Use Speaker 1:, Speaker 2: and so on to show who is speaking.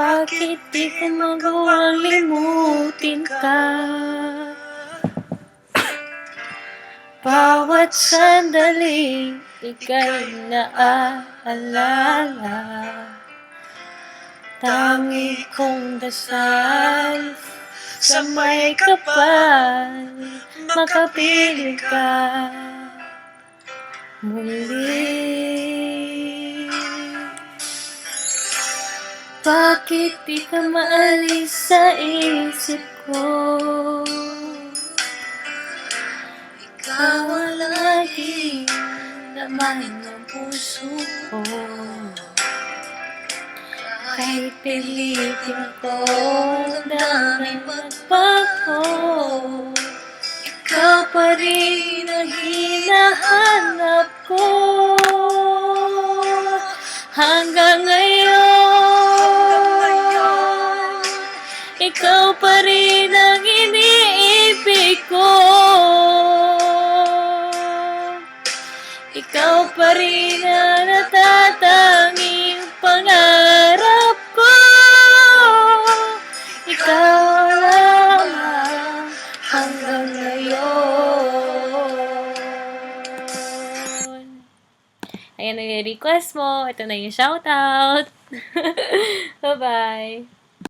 Speaker 1: Bakit di ko magawang limutin ka? Bawat sandali, ika'y naaalala. Tangi kong dasal sa may kapal, makapiling ka muli. Bakit di ka maalis sa isip ko? Ikaw ang laging laman ng puso ko. Kahit pilitin ko, daming magbago, ikaw pa rin ang hinahanap ko. Hanggang ngayon, ikaw pa rin ang iniibig ko. Ikaw pa rin ang natatanging pangarap ko. Ikaw lamang hanggang ngayon. Ayan ang request mo. Ito na yung shoutout. Bye-bye.